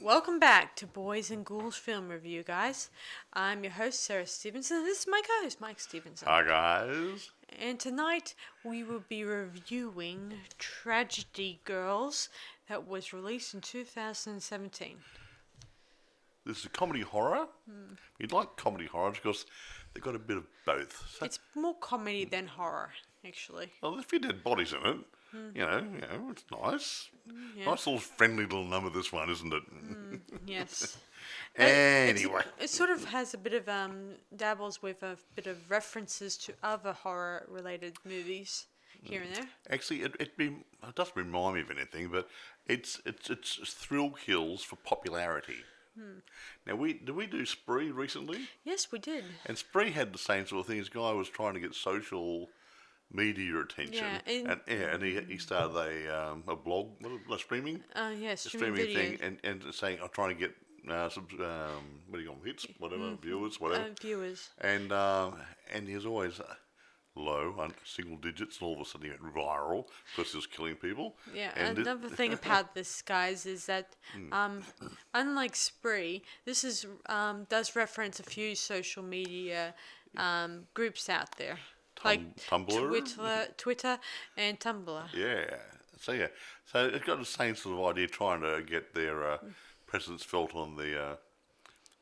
Welcome back to Boys and Ghouls Film Review, guys. I'm your host, Sarah Stephenson, and this is my co-host, Mike Stephenson. Hi, guys. And tonight we will be reviewing Tragedy Girls that was released in 2017. This is a comedy horror. You'd like comedy horror because they've got a bit of both. So, It's more comedy than horror, actually. well, there's a few dead bodies in it. You know, it's nice. Yeah. Nice little friendly little number, this one, isn't it? Yes. Anyway. It sort of has a bit of dabbles with a bit of references to other horror-related movies here and there. Actually, it doesn't remind me of anything, but it's thrill kills for popularity. Now, did we do Spree recently? Yes, we did. And Spree had the same sort of thing. This guy was trying to get social media attention, Yeah, and he started a blog, streaming, streaming thing, video. and saying I'm trying to get some what do you call them, hits, whatever, viewers, whatever, Viewers. and he was always low on single digits, and all of a sudden he went viral because he was killing people. Yeah, and another thing about this, guys, is that unlike Spree, this is does reference a few social media groups out there, like Tumblr, Twitter, and Tumblr. yeah. So it's got the same sort of idea, trying to get their presence felt on the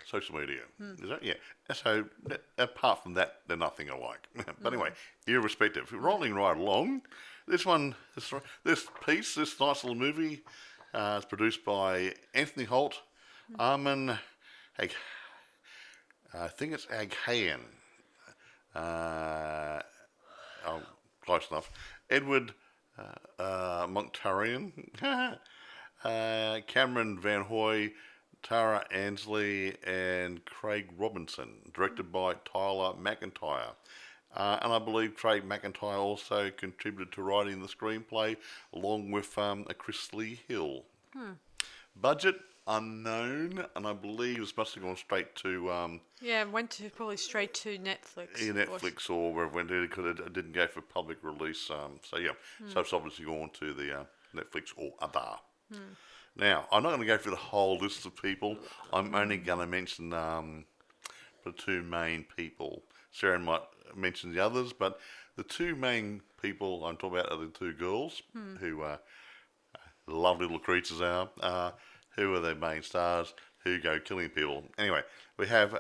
social media. Is that? Yeah. So apart from that, they're nothing alike. But anyway, irrespective, rolling right along. This nice little movie, is produced by Anthony Holt, Armin, I think it's Aghayan. Close enough. Edward Mokhtarian, Cameron Van Hoy, Tara Ansley, and Craig Robinson. Directed by Tyler McIntyre. And I believe Craig McIntyre also contributed to writing the screenplay, along with Chris Lee Hill. Budget unknown, and I believe this must have gone straight to Went to probably straight to Netflix. Netflix or wherever it did, because it didn't go for public release. So it's obviously gone to the Netflix or other. Now, I'm not going to go through the whole list of people. I'm only going to mention the two main people. Sarah might mention the others, but the two main people I'm talking about are the two girls who lovely little creatures are. Who are their main stars, who go killing people. Anyway, we have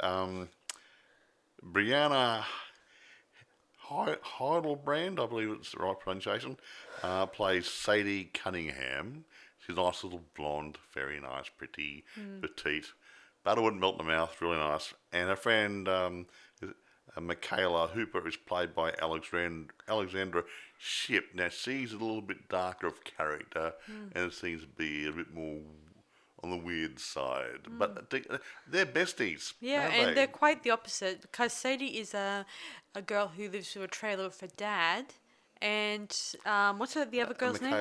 Brianna Heidelbrand, I believe it's the right pronunciation, plays Sadie Cunningham. She's a nice little blonde, very nice, pretty, petite. Butter wouldn't melt in the mouth, really nice. And her friend Michaela Hooper is played by Alexandra Shipp. Now, she's a little bit darker of character, and it seems to be a bit more on the weird side, but they're besties. Yeah, and they're quite the opposite, because Sadie is a girl who lives with a trailer with her dad, and what's the other girl's name?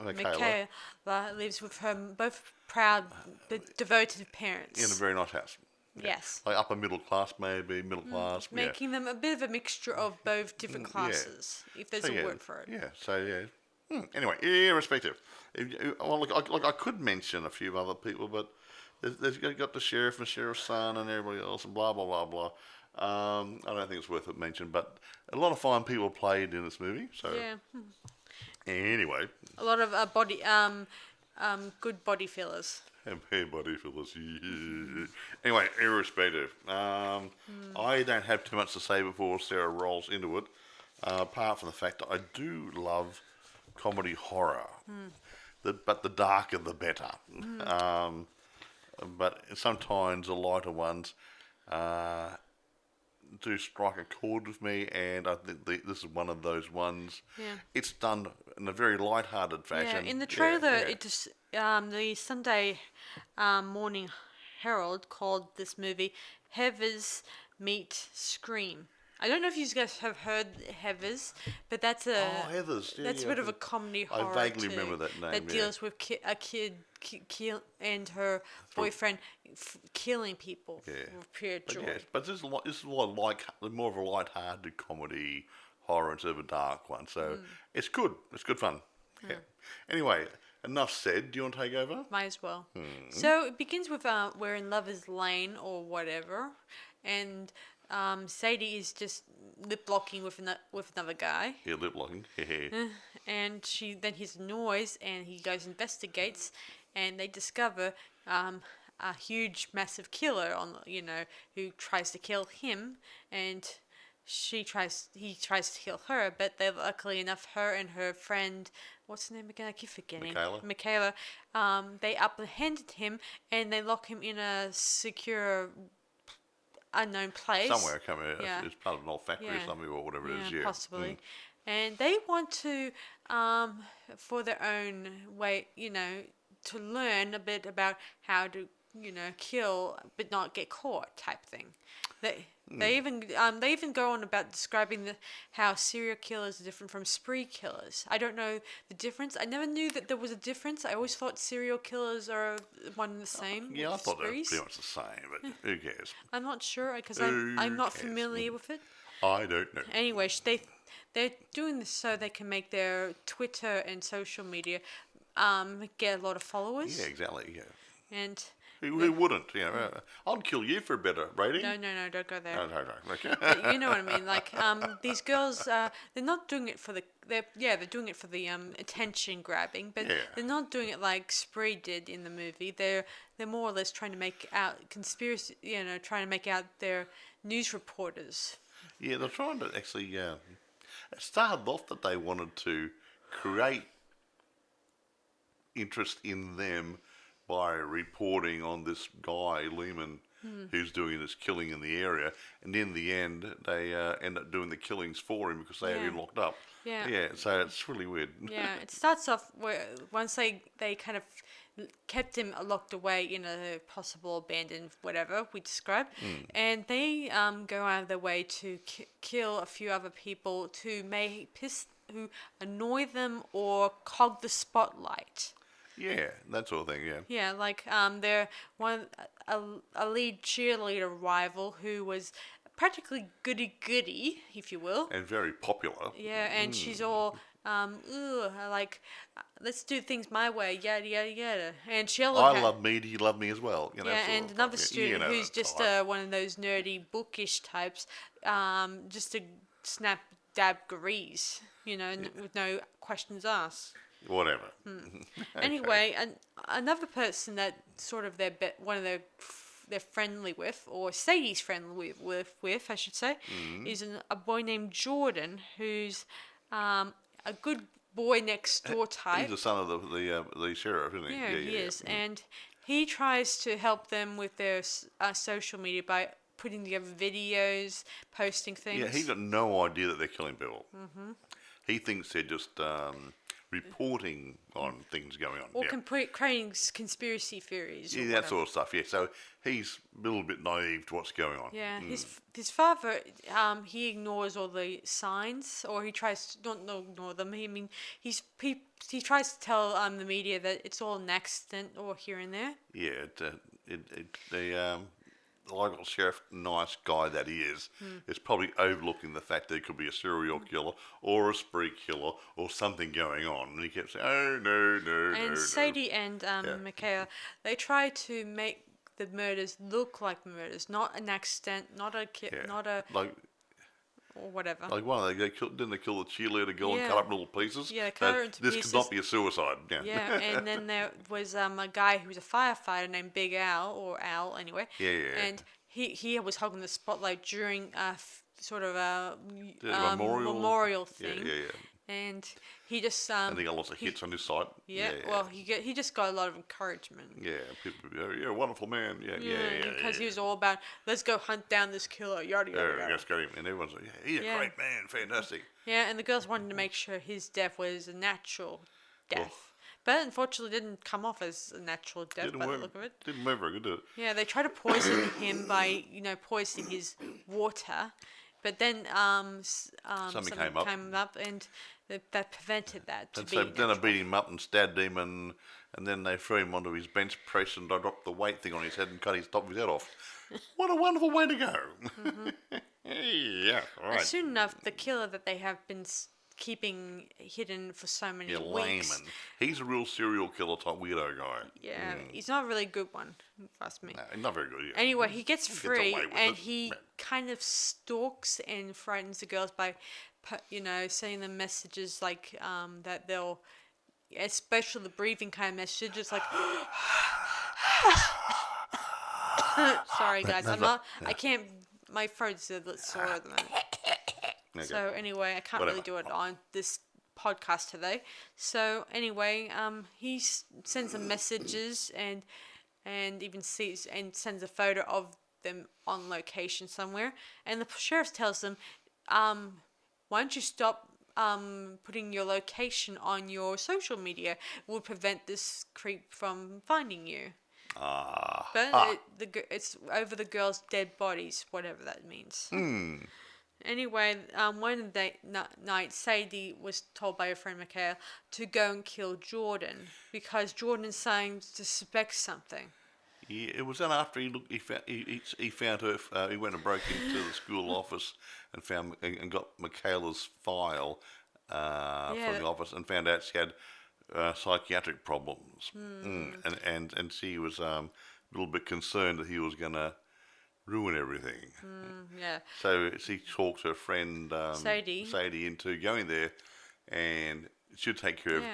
Michaela lives with her both proud but devoted parents. in a very nice house. Yeah. Yes. Like upper middle class, maybe middle class. Making them a bit of a mixture of both different classes, if there's a word for it. Yeah. So anyway, irrespective. Well, look, I could mention a few other people, but there's got the sheriff and sheriff's son and everybody else and blah blah blah blah. I don't think it's worth a mention, but a lot of fine people played in this movie. So anyway, a lot of good body fillers. Hey, body fillers. Anyway, irrespective. I don't have too much to say before Sarah rolls into it, apart from the fact that I do love comedy horror. But the darker the better. But sometimes the lighter ones do strike a chord with me, and I think this is one of those ones. Yeah. It's done in a very light-hearted fashion. Yeah, in the trailer, it just the Sunday Morning Herald called this movie Heathers Meet Scream. I don't know if you guys have heard Heathers, but that's Heathers. Yeah, that's a bit of a comedy horror. I vaguely remember that name. That deals with a kid and her boyfriend killing people for pure joy. Yes, but this is more of a light-hearted comedy horror instead of a dark one. So it's good. It's good fun. Yeah. Anyway, enough said. Do you want to take over? Might as well. So it begins with we're in Lover's Lane or whatever, and Sadie is just lip locking with another guy, Yeah, lip locking. and she then hears a noise, and he goes investigates, and they discover a huge, massive killer who tries to kill him, and he tries to kill her, but they luckily enough, her and her friend, what's her name again? I keep forgetting. Michaela. They apprehended him and they lock him in a secure, unknown place. Somewhere coming. Yeah. It's part of an old factory or something or whatever it is. Yeah, possibly. And they want to, for their own way, to learn a bit about how to, kill but not get caught type thing. They even go on about describing how serial killers are different from spree killers. I don't know the difference. I never knew that there was a difference. I always thought serial killers are one and the same. Yeah, I thought they were sprees. pretty much the same, but who cares? I'm not sure because I'm not familiar with it. I don't know. Anyway, they're doing this so they can make their Twitter and social media get a lot of followers. Yeah, exactly. Yeah. And who wouldn't? I'd kill you for a better rating. no, don't go there. No. Okay. But you know what I mean? Like these girls, they're not doing it for they're doing it for the attention grabbing, but they're not doing it like Spree did in the movie. They're more or less trying to make out conspiracy, trying to make out their news reporters. Yeah, they're trying to actually. It started off that they wanted to create interest in them by reporting on this guy Lehman who's doing this killing in the area, and in the end they end up doing the killings for him because they have him locked up. Yeah, so it's really weird. Yeah, it starts off where once they kind of kept him locked away in a possible abandoned whatever we described, and they go out of their way to kill a few other people who annoy them or clog the spotlight. Yeah, that sort of thing. Yeah. Yeah, like they're a lead cheerleader rival who was practically goody, if you will. And very popular. Yeah, and she's all let's do things my way, yada yada yada. And she'll love me, do you love me as well? And another student who's just one of those nerdy bookish types, just to snap dab agrees, with no questions asked. Whatever. Okay. Anyway, another person that sort of they're friendly with, or Sadie's friendly with I should say, is a boy named Jordan, who's a good boy next door type. He's the son of the sheriff, isn't he? Yeah, he is, and he tries to help them with their social media by putting together videos, posting things. Yeah, he's got no idea that they're killing people. He thinks they're just reporting on things going on. Or creating conspiracy theories. Yeah, that sort of stuff, yeah. So he's a little bit naive to what's going on. Yeah, his father, he ignores all the signs, or he tries to not ignore them. He tries to tell the media that it's all an accident or here and there. Yeah, the local sheriff, nice guy that he is probably overlooking the fact that it could be a serial killer or a spree killer or something going on. And he kept saying, oh, no. And Sadie and Michaela, they try to make the murders look like murders, not an accident, not a or whatever. Like didn't they kill the cheerleader girl and cut up in little pieces? Yeah, cut her into pieces. This could not be a suicide. Yeah, and then there was a guy who was a firefighter named Big Al, or Al anyway. Yeah. And he was holding the spotlight during sort of a memorial thing. Yeah. And he just and he got lots of hits on his site. Yeah. Well, he just got a lot of encouragement. Yeah, people, wonderful man. Yeah. Because he was all about, let's go hunt down this killer, yada yada yada. Let's get him, and everyone's like, he's a great man, fantastic. Yeah, and the girls wanted to make sure his death was a natural death. But unfortunately, didn't come off as a natural death by the look of it. Didn't work very good, did it? Yeah, they tried to poison him by, poisoning his water. But then something came up and that prevented that. Then they beat him up and stabbed him, and then they threw him onto his bench press and dropped the weight thing on his head and cut his top of his head off. What a wonderful way to go. Yeah, right. Soon enough, the killer that they have been keeping hidden for so many Yeah, weeks. layman. He's a real serial killer type weirdo guy. Yeah, he's not a really good one, if you ask me. No, he's not very good. Yeah. Anyway, he gets free, away with and it. he Yeah. kind of stalks and frightens the girls by, sending them messages like that they'll, especially the breathing kind of messages, like. Sorry, guys, I'm not. I can't. My throat's a little sore at the moment. Okay. So anyway, I can't really do it on this podcast today. So anyway, he sends them messages and even sees and sends a photo of them on location somewhere. And the sheriff tells them, why don't you stop putting your location on your social media? It would prevent this creep from finding you. But it's over the girls' dead bodies, whatever that means. Anyway, one night, Sadie was told by her friend Michaela to go and kill Jordan because Jordan's saying to suspect something. Yeah, it was then after he found her. He went and broke into the school office and got Michaela's file from the office and found out she had psychiatric problems. And she was a little bit concerned that he was going to ruin everything. Yeah. So she talked her friend Sadie into going there, and she'd take care of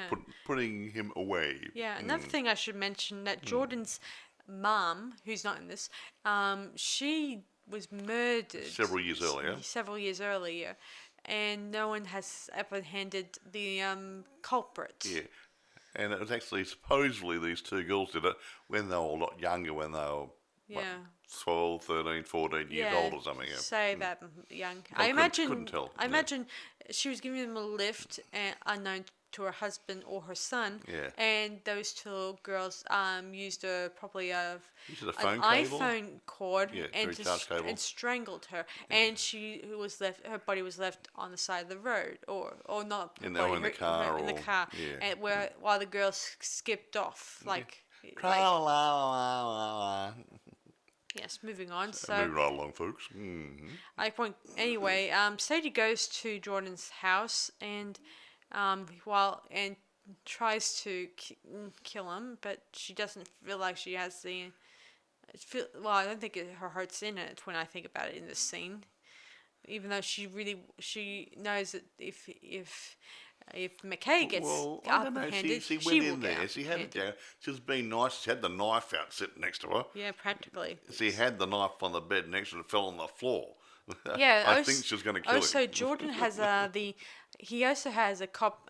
putting him away. Yeah. Another thing I should mention that Jordan's mum, who's not in this, she was murdered Several years earlier. And no one has apprehended the culprit. Yeah. And it was actually supposedly these two girls did it when they were a lot younger, when they were 12, 13, 14 years old or something. Yeah. Say that young. I couldn't tell. I imagine she was giving them a lift, unknown to her husband or her son. Yeah. And those two girls used probably an phone cable? iPhone cord cable. and strangled her. And she was left. Her body was left on the side of the road, or not. In the car. In the car. Yeah. And while the girls skipped off, like. Yes, moving on. So moving right along, folks. Anyway, Sadie goes to Jordan's house and tries to kill him, but she doesn't feel like she has the. I don't think her heart's in it when I think about it in this scene. Even though she knows that if McKay gets apprehended, she went in there. She was being nice. She had the knife out sitting next to her. Yeah, practically. She had the knife on the bed next to her. It fell on the floor. Yeah, I think she was going to kill him. Also, Jordan has he also has a cop.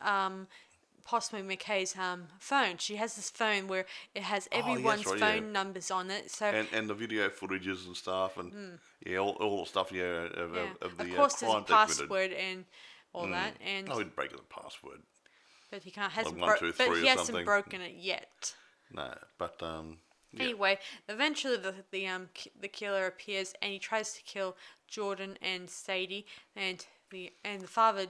Possibly McKay's phone. She has this phone where it has everyone's phone numbers on it. So and the video footages and stuff, and all the stuff. Of the of course, there's a crime password and all that. And I wouldn't break the password. But he hasn't something. broken it yet. No, but Anyway, eventually the killer appears and he tries to kill Jordan and Sadie and the father.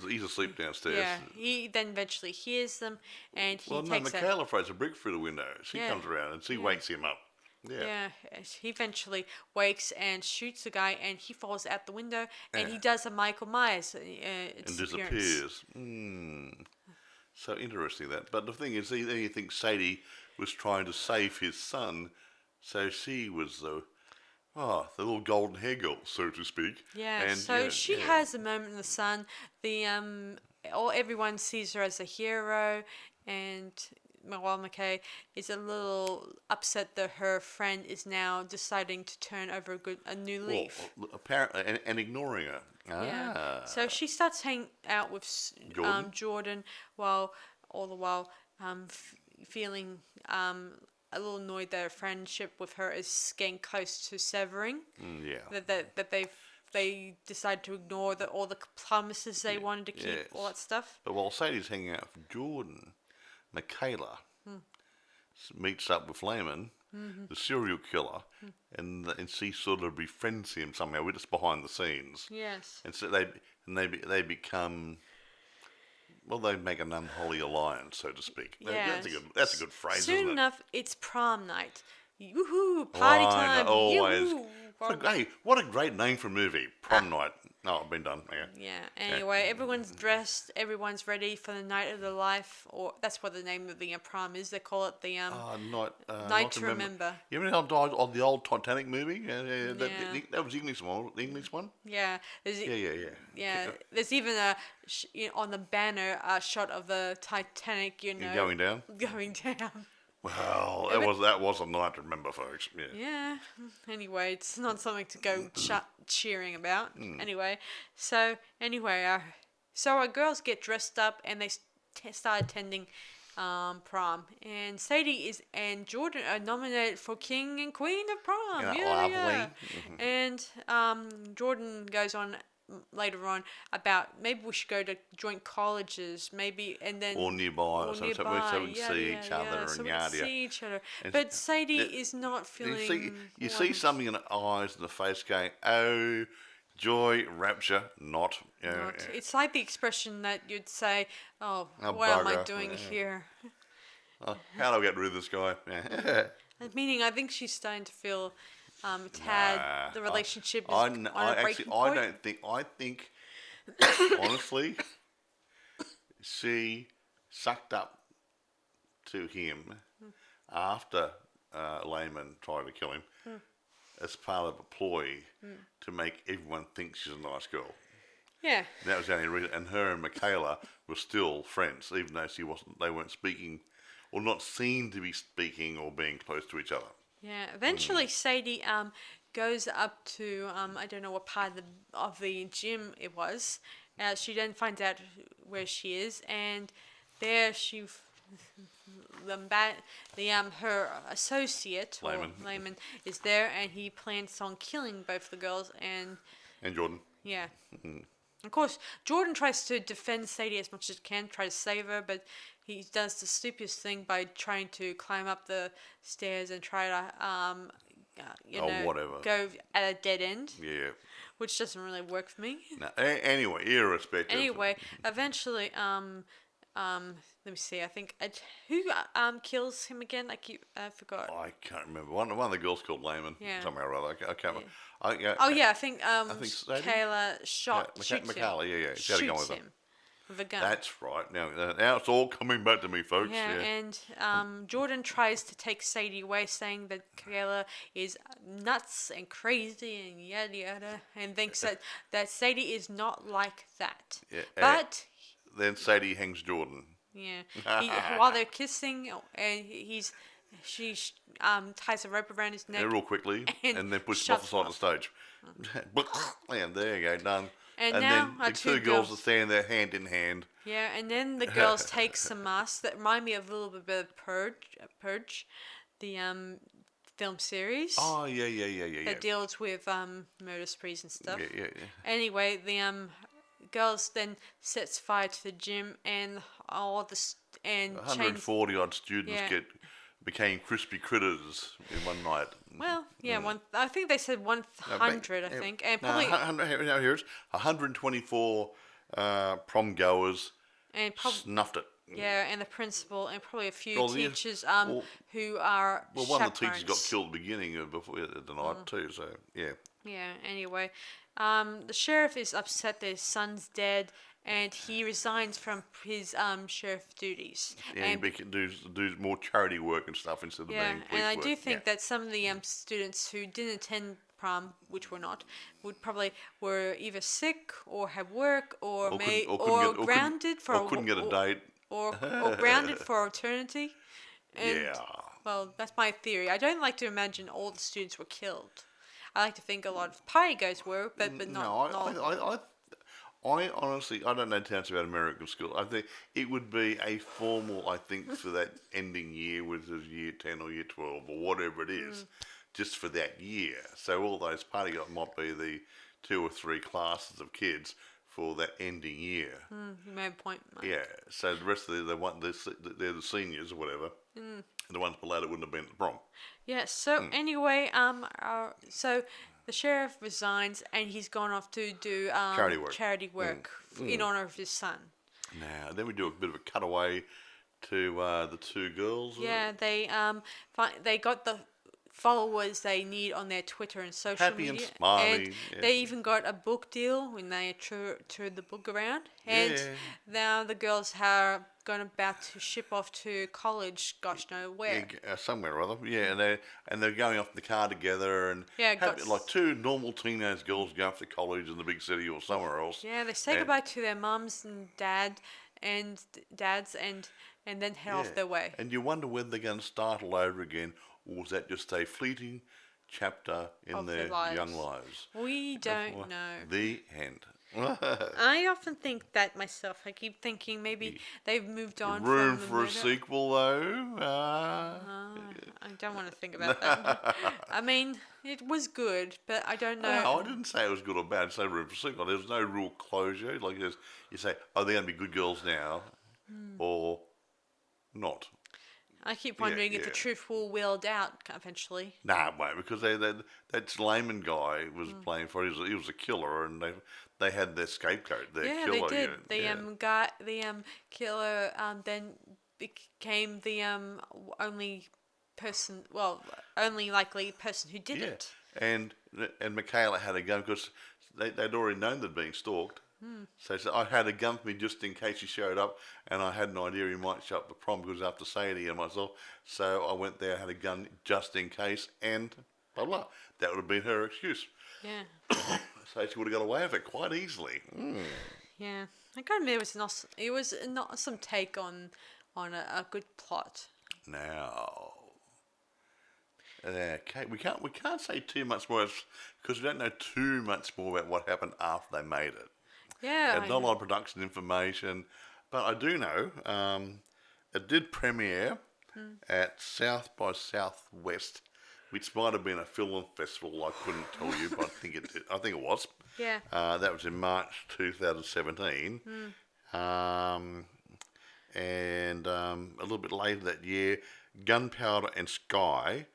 He's asleep downstairs. Yeah, he then eventually hears them and he takes. Michaela throws a brick through the window. She comes around and she wakes him up. Yeah. He eventually wakes and shoots the guy, and he falls out the window, and he does a Michael Myers and disappears. So interesting that. But the thing is, he thinks Sadie was trying to save his son, so she was the little golden hair girl, so to speak. Yeah. And, she has a moment in the sun. Everyone sees her as a hero, and. While McKay is a little upset that her friend is now deciding to turn over a new leaf. Apparently, and ignoring her. Yeah. So she starts hanging out with Jordan while feeling a little annoyed that her friendship with her is getting close to severing. That they decide to ignore all the promises they wanted to keep, all that stuff. But while Sadie's hanging out with Jordan, Michaela meets up with Lehman, the serial killer, and she sort of befriends him somehow. We're just behind the scenes. Yes. And so they become. Well, they make an unholy alliance, so to speak. Yes. That's a good phrase, Soon isn't it? enough, it's prom night. Woohoo! Party time! Always. Yoo-hoo. Hey, what a great name for a movie. Prom night. Oh, been done. Yeah. Yeah. Anyway, everyone's dressed. Everyone's ready for the night of the life, or that's what the name of the prom is. They call it the night Not to to remember. You remember how died on the old Titanic movie? Yeah, Yeah. that was the English one. The English one. Yeah. There's Yeah. there's even a on the banner a shot of the Titanic. Going down. Going down. Well, Yeah, that was a night to remember, folks. Yeah. yeah. Anyway, it's not something to go cheering about. Mm. So our girls get dressed up and they start attending prom. And and Jordan are nominated for King and Queen of Prom. Yeah, Yeah, lovely. yeah. And Jordan goes on later on about maybe we should go to joint colleges, maybe, and then Or nearby, so we see each other so and we yada. see each other. And But Sadie it- is not feeling. You see something in the eyes and the face going, oh, joy, rapture, not. It's like the expression that you'd say, "Oh, Oh, what am I bugger." doing Yeah. here?" How do I get rid of this guy? Yeah. Meaning, I think she's starting to feel tad. Nah, The relationship is I on a actually, breaking point. I think, honestly, she sucked up to him after Lehman tried to kill him as part of a ploy to make everyone think she's a nice girl. Yeah. That was the only reason. And her and Michaela were still friends, even though they weren't speaking, or not seen to be speaking or being close to each other. Yeah. Eventually, Sadie goes up to I don't know what part of the gym it was. She then finds out where she is, and there her associate Lehman. is there, and he plans on killing both the girls. And Jordan. yeah. Of course, Jordan tries to defend Sadie as much as he can, try to save her, but he does the stupidest thing by trying to climb up the stairs and try to, whatever. go at a dead end, Yeah. which doesn't really work for me. No, anyway, irrespective. Anyway, eventually, let me see. I think who kills him again? I forgot. I can't remember. One of the girls called Lehman. Yeah. Somewhere or other. I can't remember. I think think Sadie? Kayla shoots him. Michaela, yeah. She had a gun with Shoots her. him with a gun. That's right. Now it's all coming back to me, folks. Yeah, Yeah. and Jordan tries to take Sadie away, saying that Kayla is nuts and crazy and yada yada, and thinks that Sadie is not like that. Yeah, But then Sadie hangs Jordan. yeah, while they're kissing, and she ties a rope around his neck. Yeah, real quickly, and then pushes him off the side of the stage. And there you go, done. And And now then our the two two girls girls- are standing there hand in hand. Yeah, and then the girls take some masks that remind me of a little bit of Purge, the film series. Oh, yeah. That deals with murder sprees and stuff. Yeah. Anyway, the girls then sets fire to the gym, and all the and 140 odd students Yeah. became crispy critters in one night. Well, yeah, I think they said 100. I think, and probably here's 124 prom goers and probably snuffed it. yeah, and the principal and probably a few Well, yeah. teachers Well- who are Well, one of the teachers got chaperones. killed at the beginning of before the night too. So yeah. Yeah. Anyway, the sheriff is upset that his son's dead, and he resigns from his sheriff duties. Yeah, and, you can do more charity work and stuff instead of being police and I work. do think Yeah. that some of the students who didn't attend prom, which were not, were either sick or had work or grounded for couldn't get a date. or grounded for eternity. And, Yeah. Well, that's my theory. I don't like to imagine all the students were killed. I like to think a lot of party goers were, but not. No, I honestly, I don't know towns about American school. I think it would be a formal, I think, for that ending year, whether it's year 10 or year 12 or whatever it is, just for that year. So all those party guys might be the 2 or 3 classes of kids for that ending year. You may have a point, Mike. Yeah. So the rest of they're the seniors or whatever. And the ones below that wouldn't have been at the prom. Yeah. So anyway, so the sheriff resigns, and he's gone off to do charity work in honor of his son. Now, then we do a bit of a cutaway to the two girls. Yeah, they got the followers they need on their Twitter and social Happy and media. smiley, yeah. They even got a book deal when they toured the book around. And Yeah. now the girls are going about to ship off to college, gosh know where. Somewhere or other. Yeah, and they're going off in the car together and Yeah, like two normal teenage girls go off to college in the big city or somewhere else. Yeah, they say And- goodbye to their mums and dads and then head off their way. And you wonder whether they're going to start all over again, or was that just a fleeting chapter in Of their their lives. young lives? We don't know. The end. I often think that myself. I keep thinking maybe they've moved on Room from the for a murder. sequel, though. I don't want to think about that. I mean, it was good, but I don't know. No, I didn't say it was good or bad. I said room for a sequel. There's no real closure. Like you say, oh, they're going to be good girls now, or not. I keep wondering if the yeah. truth will wield out eventually. Nah, it won't, because that Slayman guy was playing for. He was a killer, and they had their scapegoat, their Yeah, killer. they did. Yeah, The killer then became the only person, well, only likely person who did yeah. it. And Michaela had a gun because they'd already known they'd been stalked. So she said, I had a gun for me just in case he showed up, and I had an idea he might show up the prom because after Sadie and myself. So I went there, had a gun just in case, and blah blah. That would have been her excuse. Yeah, So she would have got away with it quite easily. yeah. I kind of it was an awesome take on a good plot. Now, okay, we can't say too much more because we don't know too much more about what happened after they made it. Yeah, There's not a lot of production information, but I do know it did premiere at South by Southwest, which might have been a film festival. I couldn't tell you, but I think it did. I think it was. Yeah. That was in March 2017. And a little bit later that year, Gunpowder and Sky.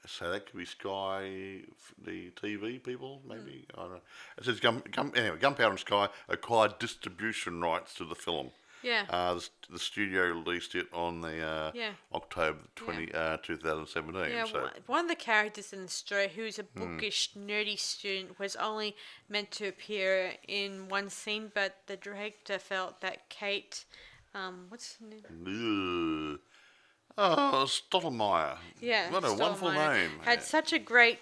So that could be Sky, the TV people, maybe. I don't know. It says anyway, Gunpowder and Sky acquired distribution rights to the film. Yeah. The studio released it on the October 2017. Yeah, So one of the characters in the story, who's a bookish, nerdy student, was only meant to appear in one scene, but the director felt that Kate, what's her name? Oh, Stottlemyre. Yeah, What a wonderful Stottlemyre name. had such a great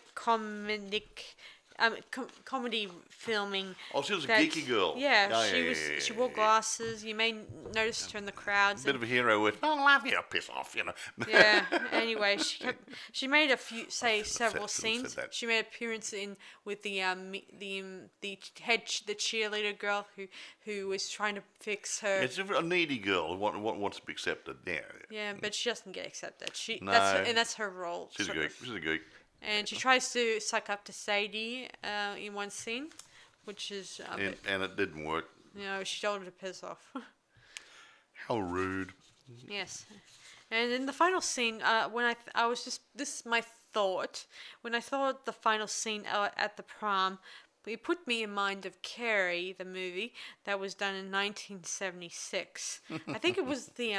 comedy filming. Oh, she was a that- geeky girl. Yeah, Oh, she yeah, was. yeah, She yeah, wore yeah. glasses. You may notice her in the crowds. Bit of a hero with, I love you, piss off, you know. Yeah. Anyway, she made several should've said scenes. that. She made appearance with the cheerleader girl who was trying to fix her. It's a needy girl who wants to be accepted. Yeah. Yeah, but she doesn't get accepted. No. That's her role. She's a sort geek. of. She's a geek. And she tries to suck up to Sadie in one scene, which is And it didn't work. she told her to piss off. How rude. Yes, and in the final scene, when I was just this is my thought when I thought the final scene at the prom, it put me in mind of Carrie, the movie that was done in 1976. I think it was the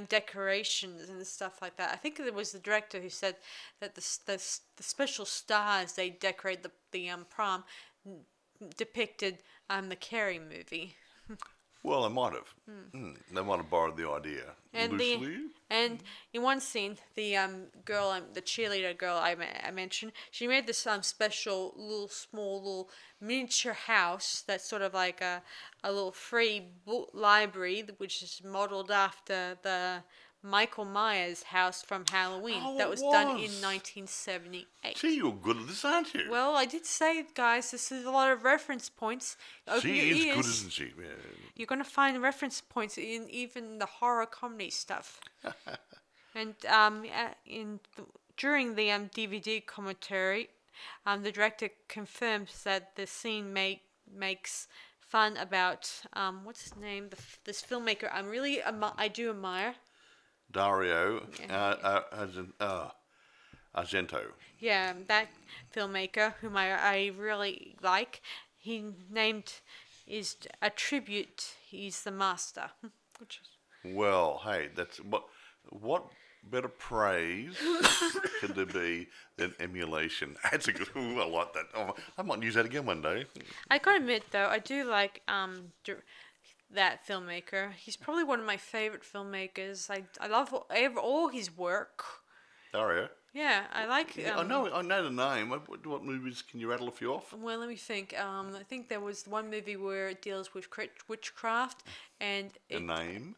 decorations and stuff like that. I think it was the director who said that the special stars they decorate the prom depicted the Carrie movie. Well, they might have. They might have borrowed the idea And loosely. and in one scene, the girl, the cheerleader girl I mentioned, she made this small little miniature house that's sort of like a little free book library, which is modeled after the Michael Myers house from Halloween Oh, that it was done in was. 1978. Gee, you're good at this, aren't you? Well, I did say, guys, this is a lot of reference points. Open she your is ears. good, isn't she? Yeah. You're going to find reference points in even the horror comedy stuff. And during the DVD commentary, the director confirms that the scene makes fun about what's his name? This filmmaker I do admire. Dario Argento. Yeah, that filmmaker whom I really like. He named is a tribute. He's the master. Which is Well, hey, that's what better praise can there be than emulation? That's a good. Ooh, I like that. Oh, I might use that again one day. I gotta admit though, I do like that filmmaker. He's probably one of my favorite filmmakers. I love all his work. Dario. Yeah, I like. Yeah, I know the name. What movies can you rattle a few off? Well, let me think. I think there was one movie where it deals with witchcraft, and The it name.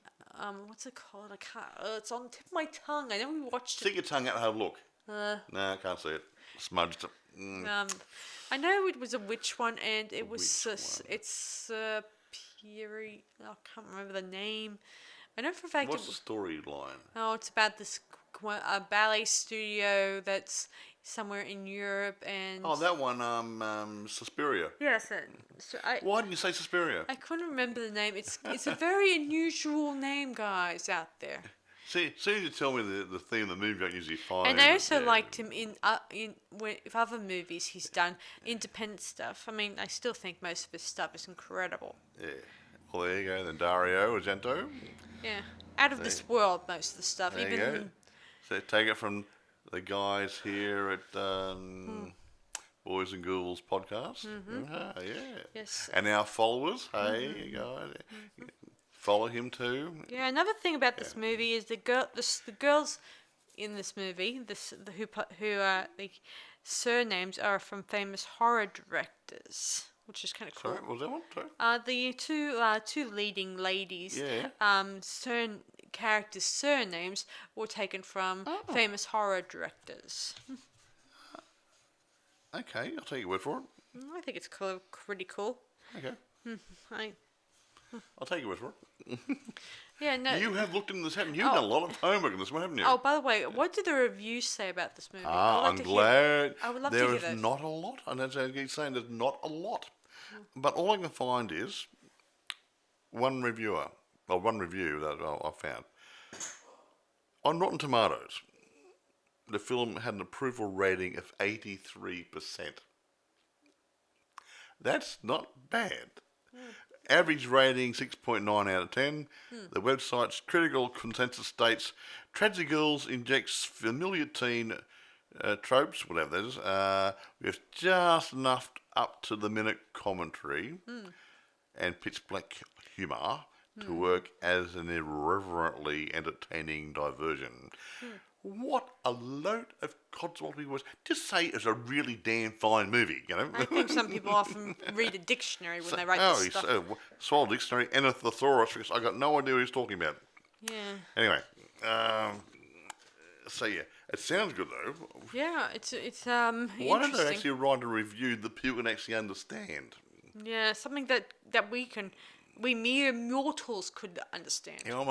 what's it called? I can't. It's on the tip of my tongue. I know we watched Stick it. your tongue out and have a look. Uh, No, I can't see it. Smudged. I know it was a witch one, and it was witch one. it's Piri. I can't remember the name. I know for a fact What's the storyline? it's about this a ballet studio that's somewhere in Europe, and Oh, that one. Suspiria. yes, so Why didn't you say Suspiria? I couldn't remember the name. It's a very unusual name, guys, out there. See, as soon as you tell me the theme of the movie, I can usually find. And I also yeah. liked him with other movies he's done, independent stuff. I mean, I still think most of his stuff is incredible. Yeah. Well, there you go. Then Dario Argento. Yeah, out of this world, most of the stuff. There Even you go. So take it from the guys here at Boys and Ghouls podcast. Ah, yeah. yes. And our followers. Hey, you guys. Follow him too. Yeah, another thing about this movie is the girls in this movie, the surnames are from famous horror directors, which is kind of cool. Sorry, was that one? Sorry. The two leading ladies, Yeah. characters' surnames were taken from famous horror directors. Okay, I'll take your word for it. I think it's cool, pretty cool. Okay. I, I'll take your word for it. yeah, no. You have looked into this, haven't you? You've done a lot of homework on this one, haven't you? Oh, by the way, what did the reviews say about this movie? I'm glad. I would love to there hear is those. not a lot. And as I keep saying, there's not a lot. But all I can find is one review that I found. On Rotten Tomatoes, the film had an approval rating of 83%. That's not bad. Average rating 6.9 out of 10. The website's critical consensus states Tragedy Girls injects familiar teen tropes, whatever that is, with just enough up to the minute commentary and pitch black humour to work as an irreverently entertaining diversion. What a load of codswallopy was. Just say it's a really damn fine movie, you know. I think some people often read a dictionary when they write this stuff. Swallow dictionary, Enothosaurus, because I got no idea what he's talking about. Yeah. Anyway, so yeah, it sounds good though. Yeah, it's Why don't they interesting. actually write a review that people can actually understand? Yeah, something that we mere mortals could understand. You know,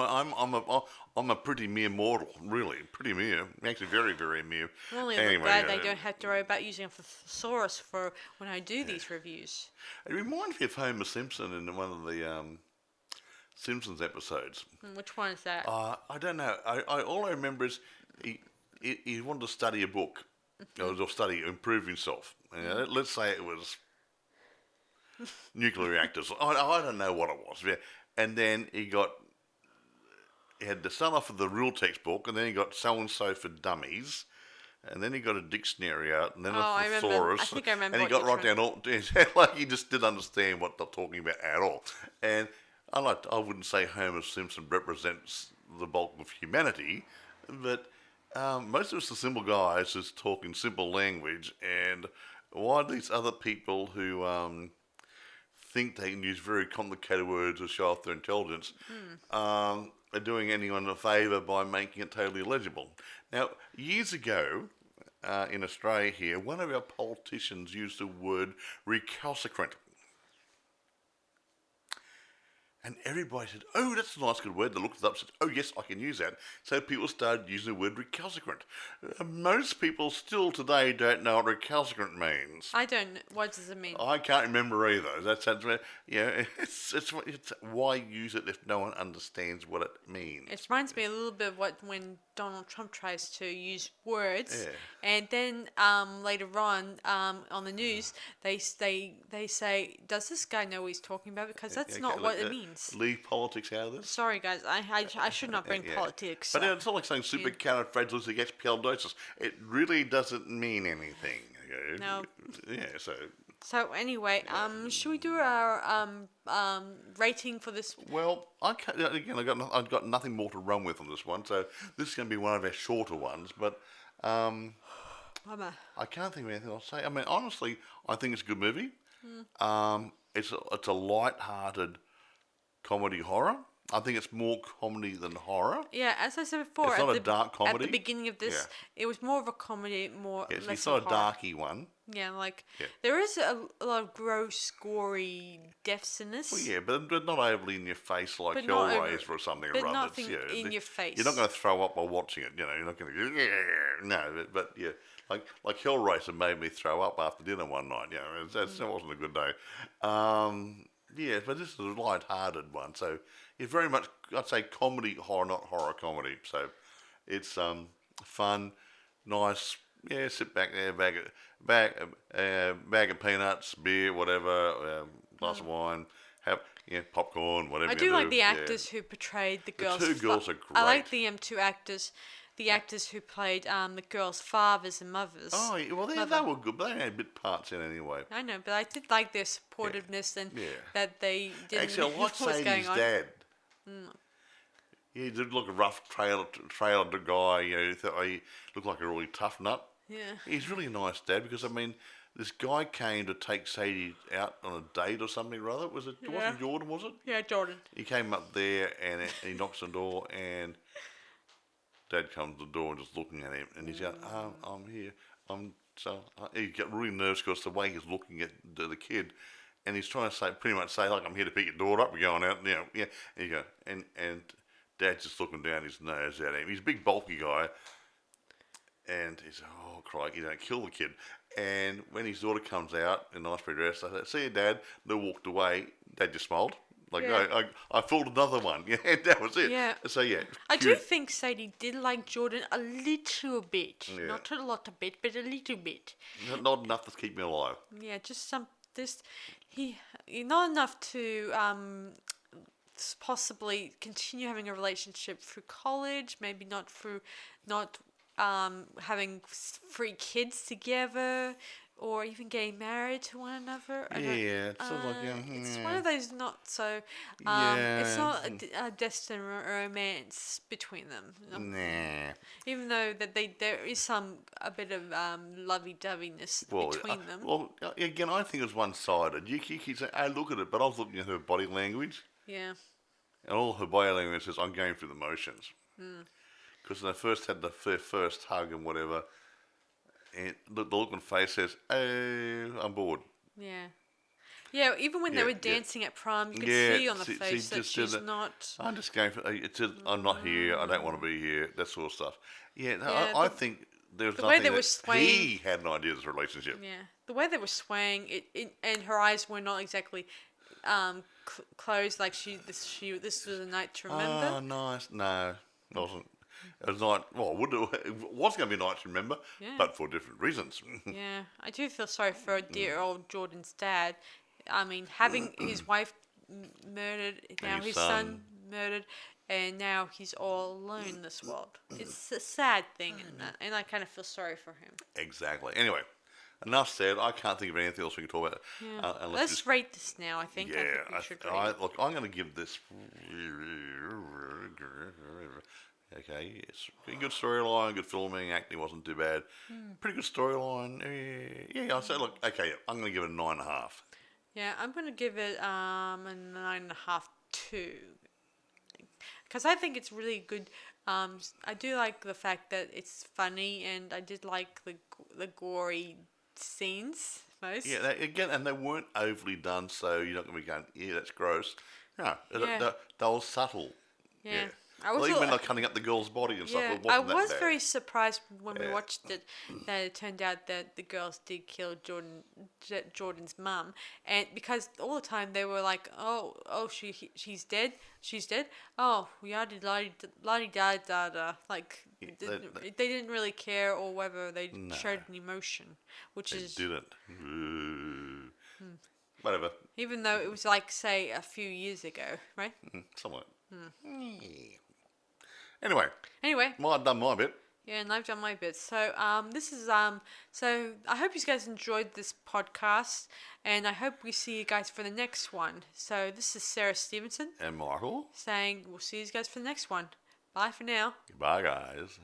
I'm a pretty mere mortal, really, pretty mere. Actually, very, very mere. I'm only glad they don't have to worry about using a thesaurus for when I do these reviews. It reminds me of Homer Simpson in one of the Simpsons episodes. Which one is that? I don't know. All I remember is he wanted to study a book, or improve himself. You know, let's say it was nuclear reactors. I don't know what it was. Yeah. And then he had to start off with the rule textbook, and then he got so and so for dummies, and then he got a dictionary out, and then a thesaurus. I think I remember. And he got right down all like he just didn't understand what they're talking about at all. And I wouldn't say Homer Simpson represents the bulk of humanity, but most of us are simple guys just talking simple language, and why these other people who think they can use very complicated words to show off their intelligence are doing anyone a favour by making it totally illegible. Now, years ago, in Australia here, one of our politicians used the word recalcitrant. And everybody said, oh, that's a nice good word. They looked it up and said, oh, yes, I can use that. So people started using the word recalcitrant. Most people still today don't know what recalcitrant means. I don't. What does it mean? I can't remember either. It's why use it if no one understands what it means. It reminds me a little bit of when Donald Trump tries to use words, Yeah. and then later on the news they say, does this guy know what he's talking about? Because that's Okay, not what it means. leave politics out of this. Sorry, guys, I should not bring politics. But it's not like saying supercalifragilisticexpialidocious. It really doesn't mean anything. You know? No. Yeah, so... So anyway, should we do our rating for this? Well, again, I've got nothing more to run with on this one, so this is going to be one of our shorter ones, but Mama. I can't think of anything else to say. I mean, honestly, I think it's a good movie. It's a light-hearted comedy horror. I think it's more comedy than horror. Yeah, as I said before, It's not a dark comedy. At the beginning of this, it was more of a comedy, Yes, less it's not a horror. darky one. Yeah, there is a lot of gross, gory deaths in this. Well, yeah, but not overly in your face like But not Hellraiser or something but or other. nothing in your face. You're not going to throw up while watching it. You know, you're not going to go, yeah, no. But yeah, like Hellraiser made me throw up after dinner one night. You know, that wasn't a good day. Yeah, but this is a light-hearted one, so it's very much, I'd say, comedy horror, not horror comedy. So it's fun, nice. Yeah, sit back there, bag of peanuts, beer, whatever, glass of wine, have popcorn, whatever. I do like the actors who portrayed the girls. The two girls are great. I like the two actors. The actors who played the girls' fathers and mothers. Oh, yeah, well, they were good, but they had bit parts in anyway. I know, but I did like their supportiveness and that they didn't Actually, I know like what was going Sadie's on. dad. Yeah, he did look a rough trailer guy. You know, he thought he looked like a really tough nut. Yeah. He's really a nice dad because, I mean, this guy came to take Sadie out on a date or something or other. It wasn't Jordan, was it? Yeah, Jordan. He came up there and he knocks on the door and Dad comes to the door and just looking at him and he's going, I'm here. He got really nervous because the way he's looking at the kid and he's trying to pretty much say, like, I'm here to pick your daughter up. We're going out, you know, yeah. And you go, and Dad's just looking down his nose at him. He's a big, bulky guy. And he said, oh, crikey, don't kill the kid. And when his daughter comes out in nicely dressed, I said, see you, Dad. They walked away. Dad just smiled. Like, I fooled another one. Yeah, that was it. Yeah. So, yeah. I do think Sadie did like Jordan a little bit. Yeah. Not a lot of bit, but a little bit. Not enough to keep me alive. Yeah, just not enough to possibly continue having a relationship through college, maybe not having 3 kids together, or even getting married to one another. It's sort of like, it's one of those not so. It's not a destined romance between them. Nah. Even though that there is a bit of lovey-doveyness between them. Well, again, I think it's one-sided. You keep saying, "Hey, look at it," but I was looking at her body language. Yeah. And all her body language says, "I'm going through the motions." Because when they first had their first hug and whatever, and the look on face says, "Oh, I'm bored." Yeah. Yeah, even when they were dancing at prom, you could see on the face that she's not... I'm just going for it. I'm not here. I don't want to be here. That sort of stuff. Yeah, I think there's the nothing way they were that swaying, he had an idea of this relationship. Yeah, the way they were swaying, and her eyes were not exactly closed. Like this was a night to remember. Oh, nice. No, it wasn't. It was not. Well, it was going to be a night to remember, but for different reasons. Yeah, I do feel sorry for dear old Jordan's dad. I mean, having his wife murdered, now his son murdered, and now he's all alone in this world. It's a sad thing, and I kind of feel sorry for him. Exactly. Anyway, enough said. I can't think of anything else we can talk about. Yeah. Let's rate this now, I think. Yeah, I think we should rate it. Look, I'm going to give this... Okay, it's a good storyline, good filming, acting wasn't too bad. Pretty good storyline. Yeah, I'll say, look, okay, I'm going to give it a 9.5. Yeah, I'm going to give it a 9.5 too. Because I think it's really good. I do like the fact that it's funny, and I did like the gory scenes most. Yeah, and they weren't overly done, so you're not going to be going, yeah, that's gross. No, they were subtle. Yeah. I Well, was even a- when they're cutting up the girl's body and stuff, Yeah, it I wasn't that was bad. very surprised when we Yeah. watched it that it turned out that the girls did kill Jordan's mum, and because all the time they were like, oh, she's dead, she's dead. Oh, yada la da da da. Like Yeah, they didn't really care or whether they No. showed an emotion, which They is didn't. Ooh. Whatever. even though it was like say a few years ago, right? Somewhat. Yeah. Anyway, Anyway, I've done my bit. yeah, and I've done my bit. So this is so I hope you guys enjoyed this podcast, and I hope we see you guys for the next one. So this is Sarah Stevenson And Michael. saying we'll see you guys for the next one. Bye for now. Goodbye, guys.